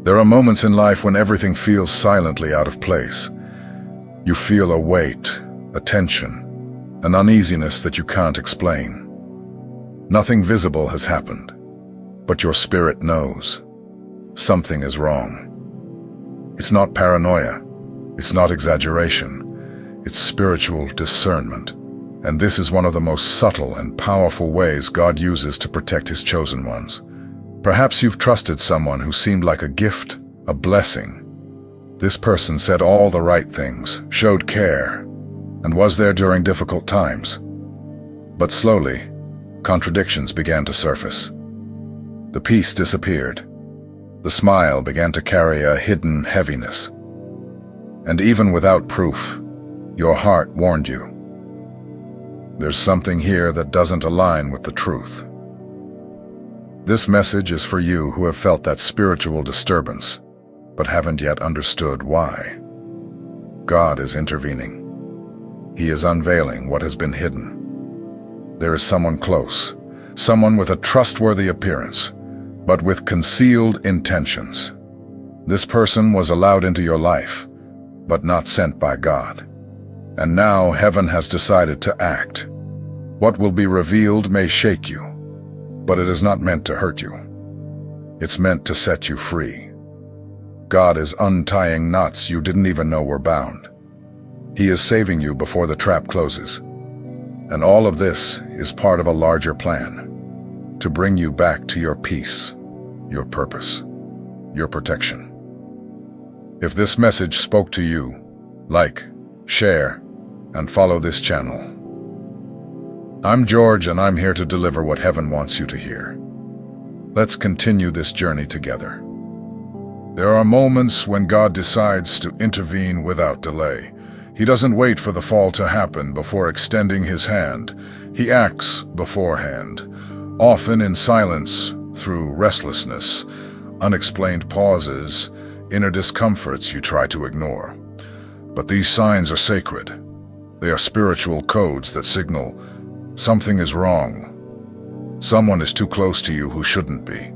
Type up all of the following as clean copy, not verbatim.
There are moments in life when everything feels silently out of place. You feel a weight, a tension, an uneasiness that you can't explain. Nothing visible has happened, but your spirit knows. Something is wrong. It's not paranoia. It's not exaggeration. It's spiritual discernment. And this is one of the most subtle and powerful ways God uses to protect His chosen ones. Perhaps you've trusted someone who seemed like a gift, a blessing. This person said all the right things, showed care, and was there during difficult times. But slowly, contradictions began to surface. The peace disappeared. The smile began to carry a hidden heaviness. And even without proof, your heart warned you. There's something here that doesn't align with the truth. This message is for you who have felt that spiritual disturbance, but haven't yet understood why. God is intervening. He is unveiling what has been hidden. There is someone close, someone with a trustworthy appearance, but with concealed intentions. This person was allowed into your life, but not sent by God. And now heaven has decided to act. What will be revealed may shake you, but it is not meant to hurt you. It's meant to set you free. God is untying knots you didn't even know were bound. He is saving you before the trap closes. And all of this is part of a larger plan, to bring you back to your peace, your purpose, your protection. If this message spoke to you, like, share, and follow this channel. I'm George, and I'm here to deliver what heaven wants you to hear. Let's continue this journey together. There are moments when God decides to intervene without delay. He doesn't wait for the fall to happen before extending His hand. He acts beforehand, often in silence, through restlessness, unexplained pauses, inner discomforts you try to ignore. But these signs are sacred. They are spiritual codes that signal something is wrong. Someone is too close to you who shouldn't be.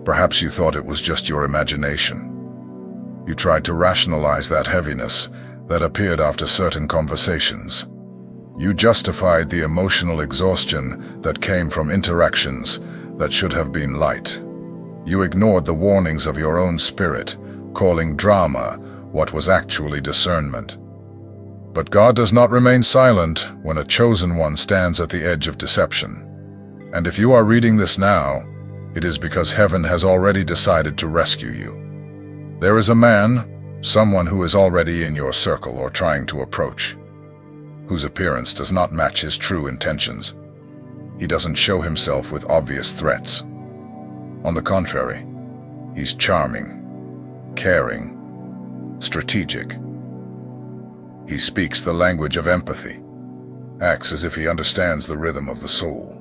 Perhaps you thought it was just your imagination. You tried to rationalize that heaviness that appeared after certain conversations. You justified the emotional exhaustion that came from interactions that should have been light. You ignored the warnings of your own spirit, calling drama what was actually discernment. But God does not remain silent when a chosen one stands at the edge of deception. And if you are reading this now, it is because heaven has already decided to rescue you. There is a man, someone who is already in your circle or trying to approach, whose appearance does not match his true intentions. He doesn't show himself with obvious threats. On the contrary, he's charming, caring, strategic. He speaks the language of empathy, acts as if he understands the rhythm of the soul.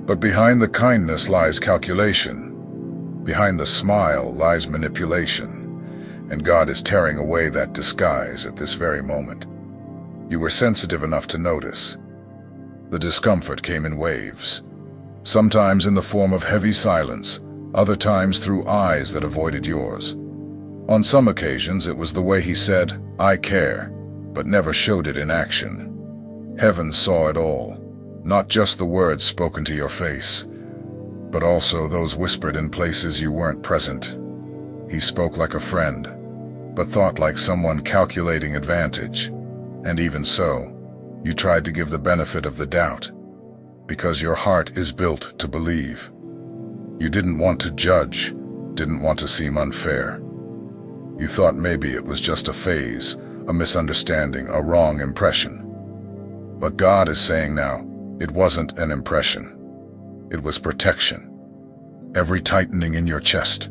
But behind the kindness lies calculation. Behind the smile lies manipulation, and God is tearing away that disguise at this very moment. You were sensitive enough to notice. The discomfort came in waves, sometimes in the form of heavy silence, other times through eyes that avoided yours. On some occasions, it was the way he said, "I care," but never showed it in action. Heaven saw it all, not just the words spoken to your face, but also those whispered in places you weren't present. He spoke like a friend, but thought like someone calculating advantage. And even so, you tried to give the benefit of the doubt, because your heart is built to believe. You didn't want to judge, didn't want to seem unfair. You thought maybe it was just a phase, a misunderstanding, a wrong impression. But God is saying now, it wasn't an impression. It was protection. Every tightening in your chest,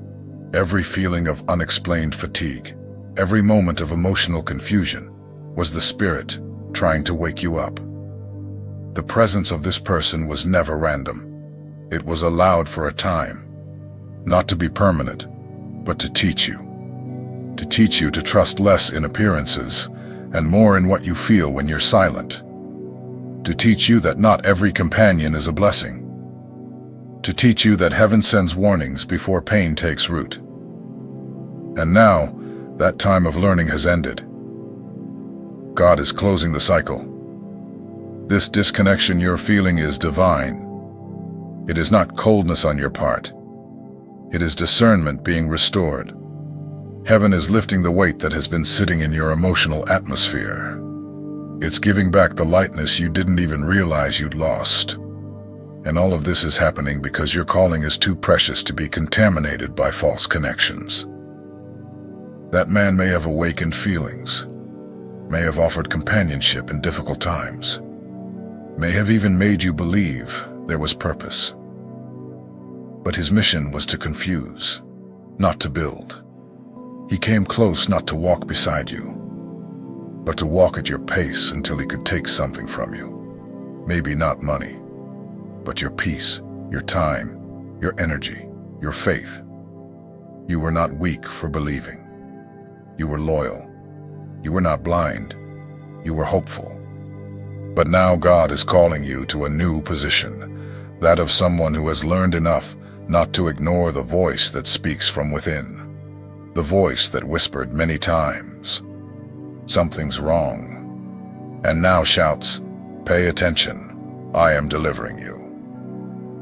every feeling of unexplained fatigue, every moment of emotional confusion was the Spirit trying to wake you up. The presence of this person was never random. It was allowed for a time, not to be permanent, but to teach you. To teach you to trust less in appearances and more in what you feel when you're silent. To teach you that not every companion is a blessing. To teach you that heaven sends warnings before pain takes root. And now, that time of learning has ended. God is closing the cycle. This disconnection you're feeling is divine. It is not coldness on your part. It is discernment being restored. Heaven is lifting the weight that has been sitting in your emotional atmosphere. It's giving back the lightness you didn't even realize you'd lost. And all of this is happening because your calling is too precious to be contaminated by false connections. That man may have awakened feelings, may have offered companionship in difficult times, may have even made you believe there was purpose. But his mission was to confuse, not to build. He came close not to walk beside you, but to walk at your pace until he could take something from you. Maybe not money, but your peace, your time, your energy, your faith. You were not weak for believing. You were loyal. You were not blind. You were hopeful. But now God is calling you to a new position, that of someone who has learned enough not to ignore the voice that speaks from within, the voice that whispered many times, "Something's wrong," and now shouts, "Pay attention, I am delivering you."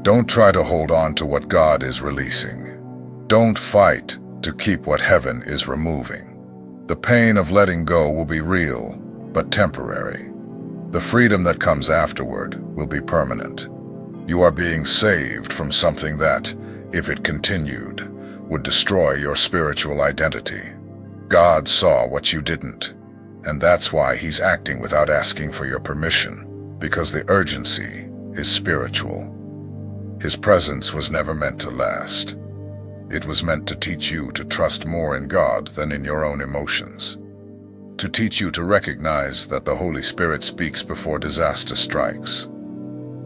Don't try to hold on to what God is releasing. Don't fight to keep what heaven is removing. The pain of letting go will be real, but temporary. The freedom that comes afterward will be permanent. You are being saved from something that, if it continued, would destroy your spiritual identity. God saw what you didn't, and that's why He's acting without asking for your permission, because the urgency is spiritual. His presence was never meant to last. It was meant to teach you to trust more in God than in your own emotions. To teach you to recognize that the Holy Spirit speaks before disaster strikes.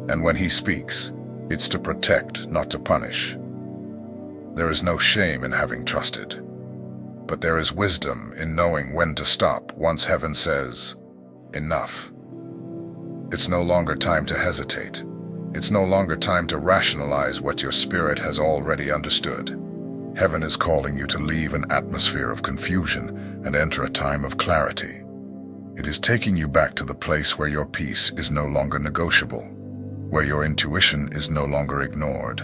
And when He speaks, it's to protect, not to punish. There is no shame in having trusted, but there is wisdom in knowing when to stop once heaven says, "Enough." It's no longer time to hesitate. It's no longer time to rationalize what your spirit has already understood. Heaven is calling you to leave an atmosphere of confusion and enter a time of clarity. It is taking you back to the place where your peace is no longer negotiable, where your intuition is no longer ignored,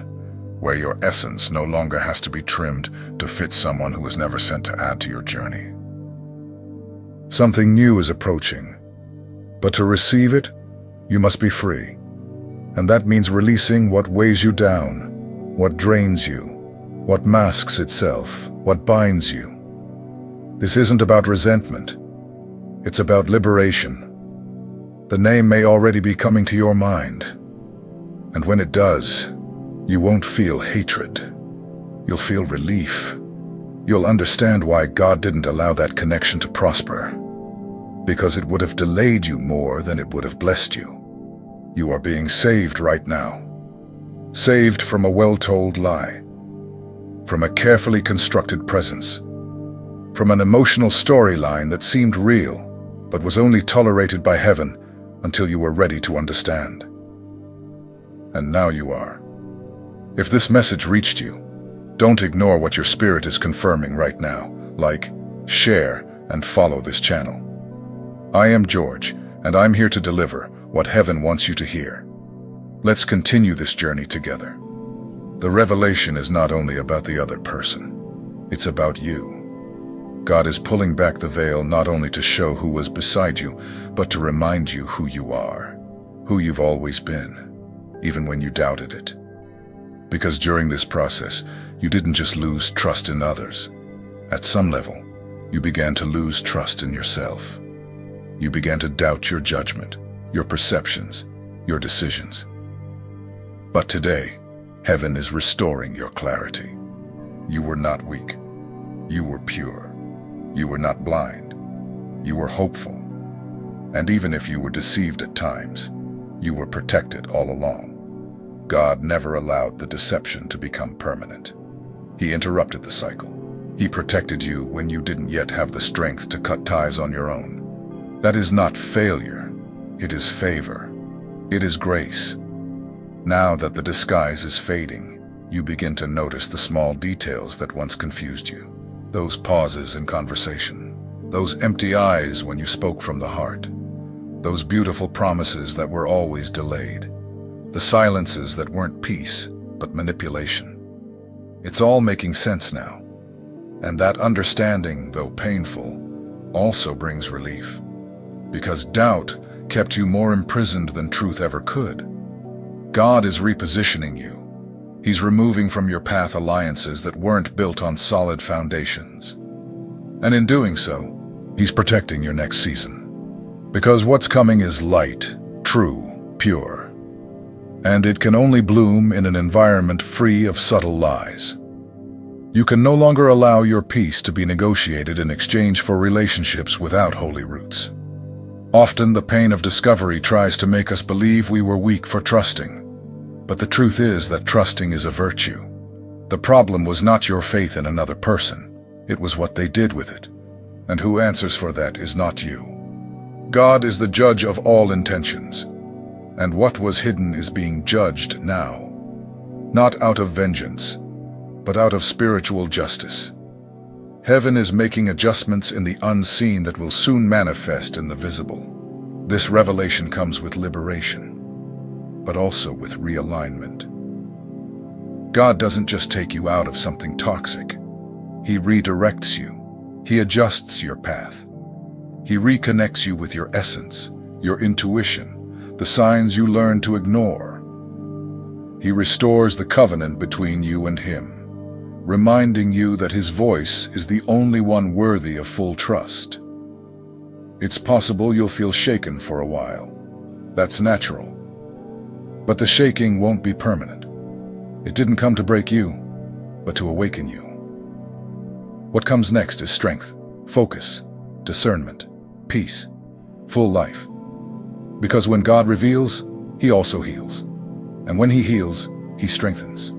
where your essence no longer has to be trimmed to fit someone who was never sent to add to your journey. Something new is approaching, but to receive it, you must be free. And that means releasing what weighs you down, what drains you, what masks itself, what binds you. This isn't about resentment. It's about liberation. The name may already be coming to your mind. And when it does, you won't feel hatred. You'll feel relief. You'll understand why God didn't allow that connection to prosper. Because it would have delayed you more than it would have blessed you. You are being saved right now. Saved from a well-told lie. From a carefully constructed presence. From an emotional storyline that seemed real, but was only tolerated by heaven until you were ready to understand. And now you are. If this message reached you, don't ignore what your spirit is confirming right now. Like, share, and follow this channel. I am George, and I'm here to deliver what heaven wants you to hear. Let's continue this journey together. The revelation is not only about the other person, it's about you. God is pulling back the veil not only to show who was beside you, but to remind you who you are, who you've always been, even when you doubted it. Because during this process, you didn't just lose trust in others. At some level, you began to lose trust in yourself. You began to doubt your judgment, your perceptions, your decisions. But today, heaven is restoring your clarity. You were not weak. You were pure. You were not blind. You were hopeful. And even if you were deceived at times, you were protected all along. God never allowed the deception to become permanent. He interrupted the cycle. He protected you when you didn't yet have the strength to cut ties on your own. That is not failure. It is favor. It is grace. Now that the disguise is fading, you begin to notice the small details that once confused you. Those pauses in conversation, those empty eyes when you spoke from the heart, those beautiful promises that were always delayed, the silences that weren't peace, but manipulation. It's all making sense now. And that understanding, though painful, also brings relief. Because doubt kept you more imprisoned than truth ever could. God is repositioning you. He's removing from your path alliances that weren't built on solid foundations. And in doing so, He's protecting your next season. Because what's coming is light, true, pure. And it can only bloom in an environment free of subtle lies. You can no longer allow your peace to be negotiated in exchange for relationships without holy roots. Often the pain of discovery tries to make us believe we were weak for trusting. But the truth is that trusting is a virtue. The problem was not your faith in another person. It was what they did with it. And who answers for that is not you. God is the judge of all intentions. And what was hidden is being judged now. Not out of vengeance, but out of spiritual justice. Heaven is making adjustments in the unseen that will soon manifest in the visible. This revelation comes with liberation, but also with realignment. God doesn't just take you out of something toxic. He redirects you. He adjusts your path. He reconnects you with your essence, your intuition, the signs you learned to ignore. He restores the covenant between you and Him, reminding you that His voice is the only one worthy of full trust. It's possible you'll feel shaken for a while. That's natural. But the shaking won't be permanent. It didn't come to break you, but to awaken you. What comes next is strength, focus, discernment, peace, full life. Because when God reveals, He also heals. And when He heals, He strengthens.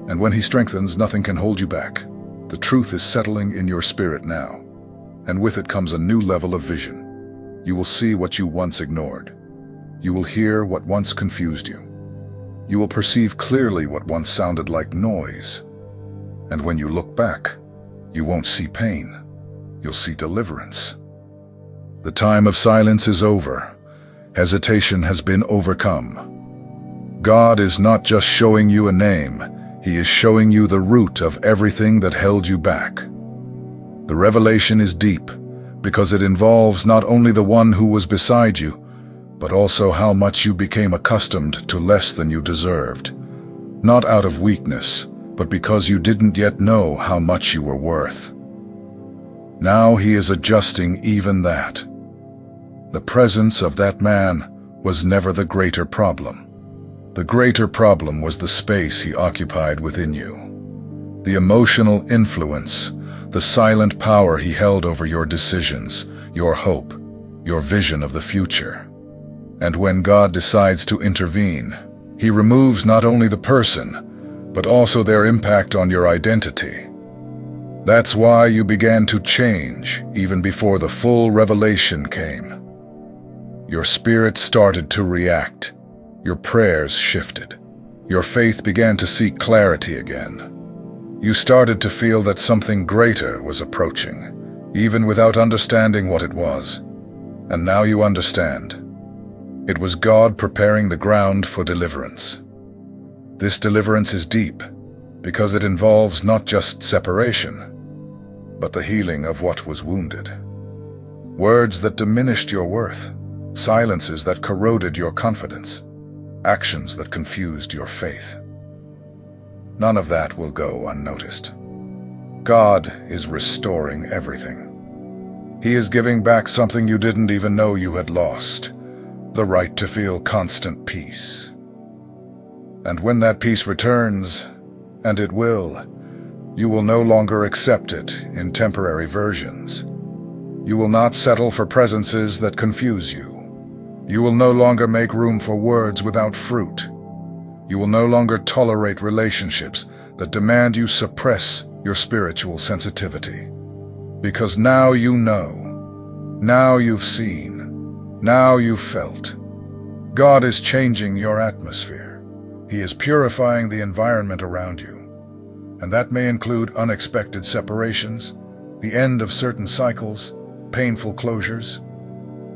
And when He strengthens, nothing can hold you back. The truth is settling in your spirit now. And with it comes a new level of vision. You will see what you once ignored. You will hear what once confused you. You will perceive clearly what once sounded like noise. And when you look back, you won't see pain. You'll see deliverance. The time of silence is over. Hesitation has been overcome. God is not just showing you a name. He is showing you the root of everything that held you back. The revelation is deep because it involves not only the one who was beside you, but also how much you became accustomed to less than you deserved. Not out of weakness, but because you didn't yet know how much you were worth. Now He is adjusting even that. The presence of that man was never the greater problem. The greater problem was the space he occupied within you. The emotional influence, the silent power he held over your decisions, your hope, your vision of the future. And when God decides to intervene, He removes not only the person, but also their impact on your identity. That's why you began to change even before the full revelation came. Your spirit started to react. Your prayers shifted. Your faith began to seek clarity again. You started to feel that something greater was approaching, even without understanding what it was. And now you understand. It was God preparing the ground for deliverance. This deliverance is deep, because it involves not just separation, but the healing of what was wounded. Words that diminished your worth, silences that corroded your confidence, actions that confused your faith. None of that will go unnoticed. God is restoring everything. He is giving back something you didn't even know you had lost, the right to feel constant peace. And when that peace returns, and it will, you will no longer accept it in temporary versions. You will not settle for presences that confuse you. You will no longer make room for words without fruit. You will no longer tolerate relationships that demand you suppress your spiritual sensitivity. Because now you know, now you've seen, now you've felt. God is changing your atmosphere. He is purifying the environment around you. And that may include unexpected separations, the end of certain cycles, painful closures.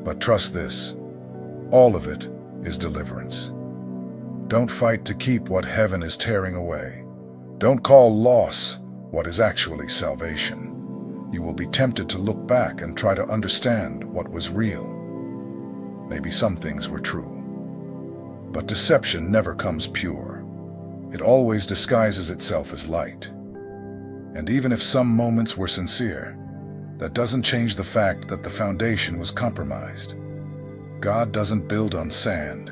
But trust this, all of it is deliverance. Don't fight to keep what heaven is tearing away. Don't call loss what is actually salvation. You will be tempted to look back and try to understand what was real. Maybe some things were true. But deception never comes pure. It always disguises itself as light. And even if some moments were sincere, that doesn't change the fact that the foundation was compromised. God doesn't build on sand.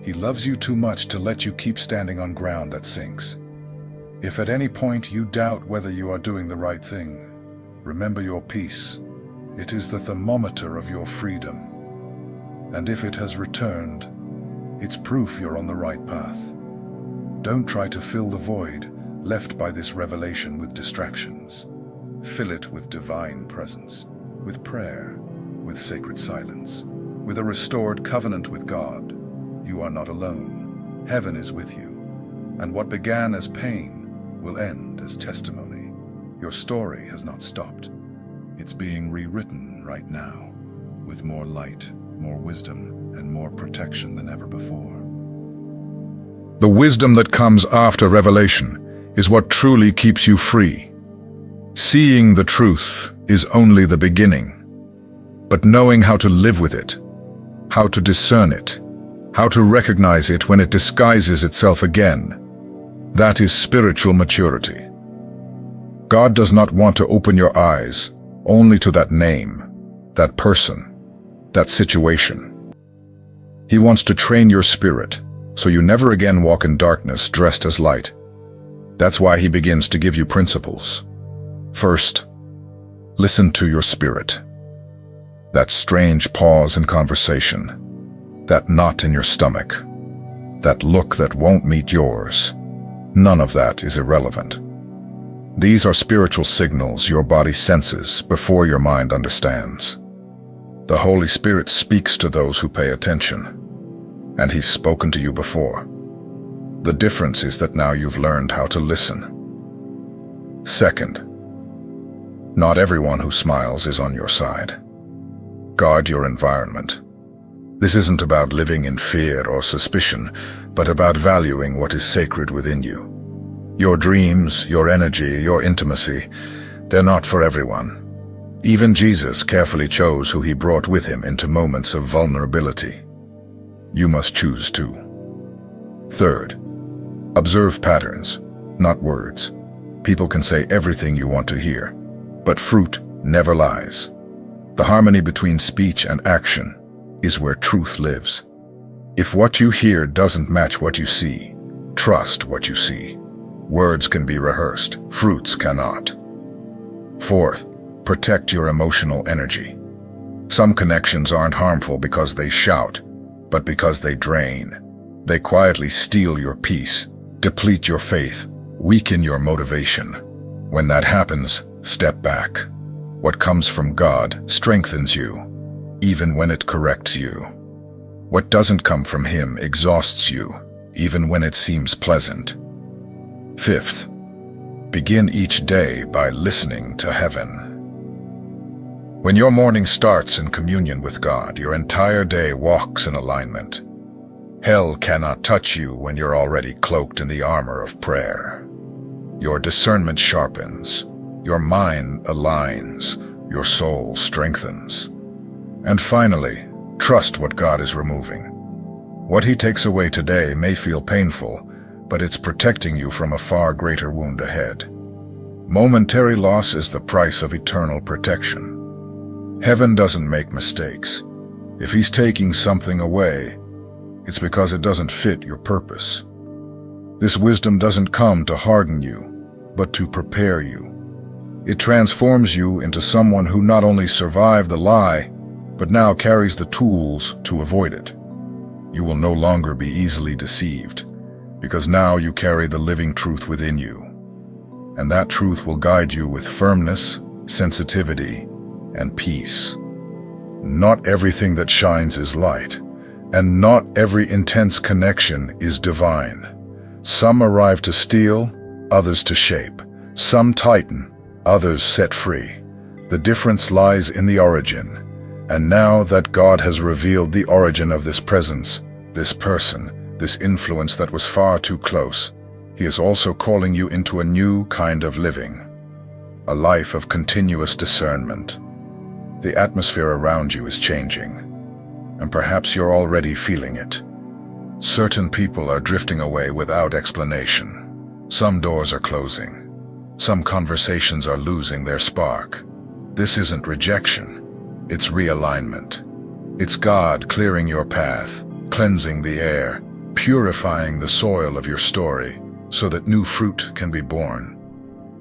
He loves you too much to let you keep standing on ground that sinks. If at any point you doubt whether you are doing the right thing, remember your peace. It is the thermometer of your freedom. And if it has returned, it's proof you're on the right path. Don't try to fill the void left by this revelation with distractions. Fill it with divine presence, with prayer, with sacred silence, with a restored covenant with God. You are not alone. Heaven is with you. And what began as pain will end as testimony. Your story has not stopped. It's being rewritten right now, with more light, more wisdom, and more protection than ever before. The wisdom that comes after revelation is what truly keeps you free. Seeing the truth is only the beginning, but knowing how to live with it, how to discern it, how to recognize it when it disguises itself again, that is spiritual maturity. God does not want to open your eyes only to that name, that person, that situation. He wants to train your spirit so you never again walk in darkness dressed as light. That's why he begins to give you principles. First, listen to your spirit. That strange pause in conversation, that knot in your stomach, that look that won't meet yours. None of that is irrelevant. These are spiritual signals your body senses before your mind understands. The Holy Spirit speaks to those who pay attention, and He's spoken to you before. The difference is that now you've learned how to listen. Second, not everyone who smiles is on your side. Guard your environment. This isn't about living in fear or suspicion, but about valuing what is sacred within you. Your dreams, your energy, your intimacy, they're not for everyone. Even Jesus carefully chose who He brought with Him into moments of vulnerability. You must choose too. Third, observe patterns, not words. People can say everything you want to hear, but fruit never lies. The harmony between speech and action is where truth lives. If what you hear doesn't match what you see, trust what you see. Words can be rehearsed, fruits cannot. Fourth, protect your emotional energy. Some connections aren't harmful because they shout, but because they drain. They quietly steal your peace, deplete your faith, weaken your motivation. When that happens, step back. What comes from God strengthens you, even when it corrects you. What doesn't come from Him exhausts you, even when it seems pleasant. Fifth, begin each day by listening to heaven. When your morning starts in communion with God, your entire day walks in alignment. Hell cannot touch you when you're already cloaked in the armor of prayer. Your discernment sharpens, your mind aligns, your soul strengthens. And finally, trust what God is removing. What He takes away today may feel painful, but it's protecting you from a far greater wound ahead. Momentary loss is the price of eternal protection. Heaven doesn't make mistakes. If He's taking something away, it's because it doesn't fit your purpose. This wisdom doesn't come to harden you, but to prepare you. It transforms you into someone who not only survived the lie, but now carries the tools to avoid it. You will no longer be easily deceived, because now you carry the living truth within you. And that truth will guide you with firmness, sensitivity, and peace. Not everything that shines is light, and not every intense connection is divine. Some arrive to steal, others to shape. Some tighten, others set free. The difference lies in the origin. And now that God has revealed the origin of this presence, this person, this influence that was far too close, He is also calling you into a new kind of living, a life of continuous discernment. The atmosphere around you is changing, and perhaps you're already feeling it. Certain people are drifting away without explanation. Some doors are closing. Some conversations are losing their spark. This isn't rejection. It's realignment. It's God clearing your path, cleansing the air, purifying the soil of your story so that new fruit can be born.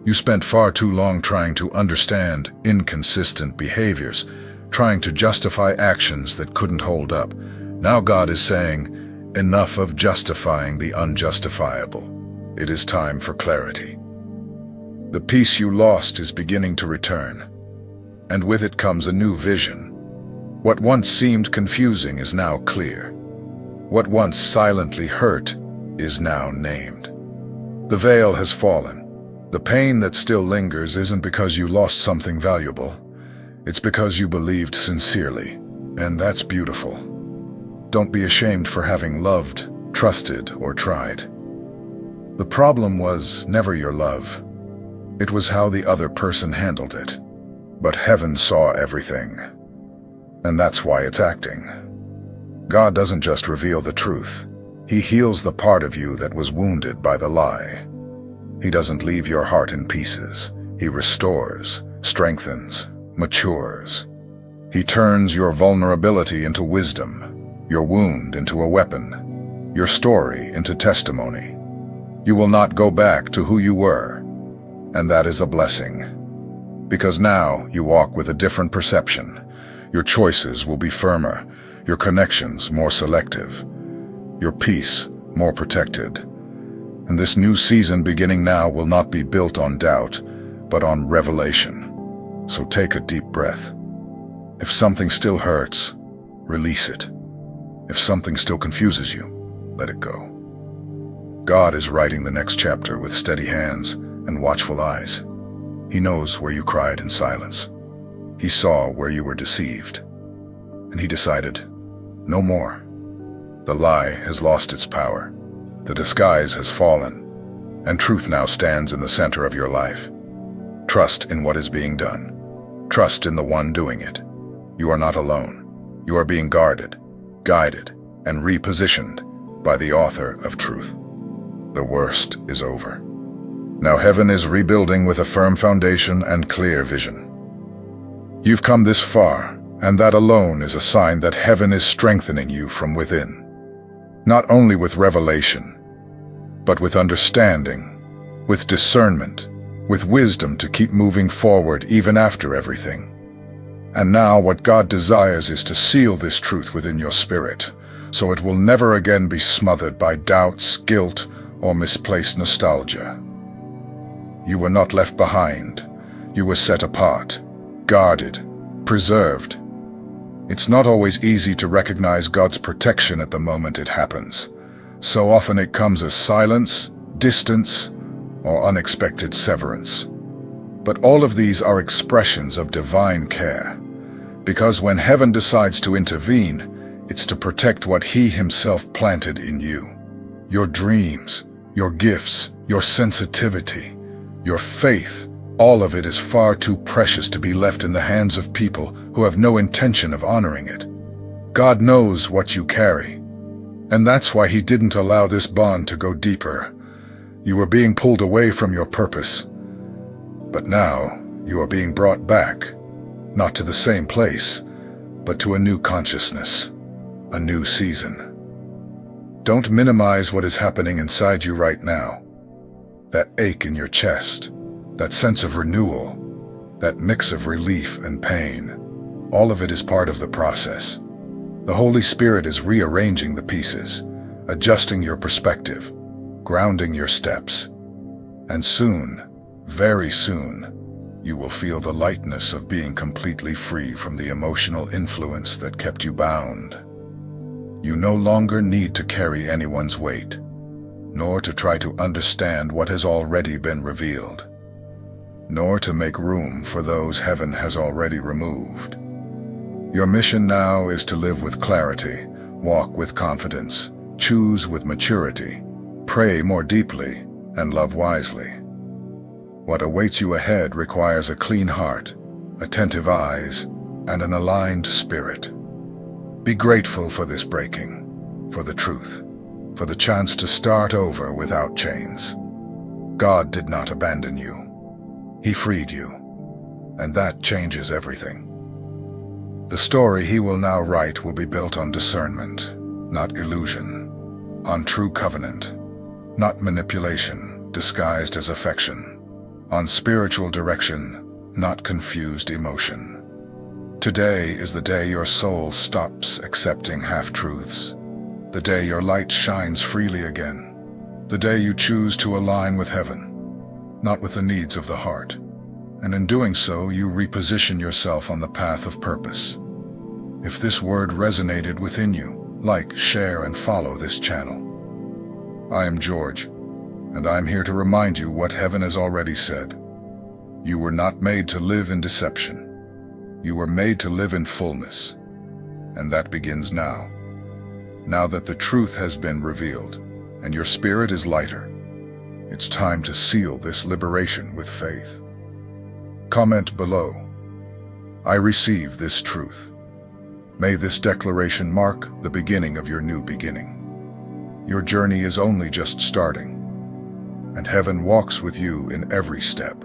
You spent far too long trying to understand inconsistent behaviors, trying to justify actions that couldn't hold up. Now God is saying, enough of justifying the unjustifiable. It is time for clarity. The peace you lost is beginning to return, and with it comes a new vision. What once seemed confusing is now clear. What once silently hurt is now named. The veil has fallen. The pain that still lingers isn't because you lost something valuable. It's because you believed sincerely, and that's beautiful. Don't be ashamed for having loved, trusted, or tried. The problem was never your love. It was how the other person handled it. But heaven saw everything, and that's why it's acting. God doesn't just reveal the truth. He heals the part of you that was wounded by the lie. He doesn't leave your heart in pieces. He restores, strengthens, matures. He turns your vulnerability into wisdom, your wound into a weapon, your story into testimony. You will not go back to who you were, and that is a blessing. Because now you walk with a different perception. Your choices will be firmer, your connections more selective, your peace more protected. And this new season beginning now will not be built on doubt, but on revelation. So take a deep breath. If something still hurts, release it. If something still confuses you, let it go. God is writing the next chapter with steady hands and watchful eyes. He knows where you cried in silence. He saw where you were deceived. And He decided, no more. The lie has lost its power. The disguise has fallen. And truth now stands in the center of your life. Trust in what is being done. Trust in the one doing it. You are not alone. You are being guarded, guided, and repositioned by the author of truth. The worst is over. Now heaven is rebuilding with a firm foundation and clear vision. You've come this far, and that alone is a sign that heaven is strengthening you from within. Not only with revelation, but with understanding, with discernment, with wisdom to keep moving forward even after everything. And now what God desires is to seal this truth within your spirit, so it will never again be smothered by doubts, guilt, or misplaced nostalgia. You were not left behind. You were set apart, guarded, preserved. It's not always easy to recognize God's protection at the moment it happens. So often it comes as silence, distance, or unexpected severance. But all of these are expressions of divine care. Because when heaven decides to intervene, it's to protect what He Himself planted in you. Your dreams, your gifts, your sensitivity, your faith, all of it is far too precious to be left in the hands of people who have no intention of honoring it. God knows what you carry, and that's why He didn't allow this bond to go deeper. You were being pulled away from your purpose, but now you are being brought back, not to the same place, but to a new consciousness, a new season. Don't minimize what is happening inside you right now. That ache in your chest, that sense of renewal, that mix of relief and pain, all of it is part of the process. The Holy Spirit is rearranging the pieces, adjusting your perspective, grounding your steps. And soon, very soon, you will feel the lightness of being completely free from the emotional influence that kept you bound. You no longer need to carry anyone's weight. nor to try to understand what has already been revealed, nor to make room for those heaven has already removed. Your mission now is to live with clarity, walk with confidence, choose with maturity, pray more deeply, and love wisely. What awaits you ahead requires a clean heart, attentive eyes, and an aligned spirit. Be grateful for this breaking, for the truth, for the chance to start over without chains. God did not abandon you. He freed you, and that changes everything. The story He will now write will be built on discernment, not illusion, on true covenant, not manipulation disguised as affection, on spiritual direction, not confused emotion. Today is the day your soul stops accepting half-truths, the day your light shines freely again, the day you choose to align with heaven, not with the needs of the heart, and in doing so you reposition yourself on the path of purpose. If this word resonated within you, like, share, and follow this channel. I am George, and I'm here to remind you what heaven has already said. You were not made to live in deception. You were made to live in fullness, and that begins now. Now that the truth has been revealed, and your spirit is lighter, it's time to seal this liberation with faith. Comment below, I receive this truth. May this declaration mark the beginning of your new beginning. Your journey is only just starting, and heaven walks with you in every step.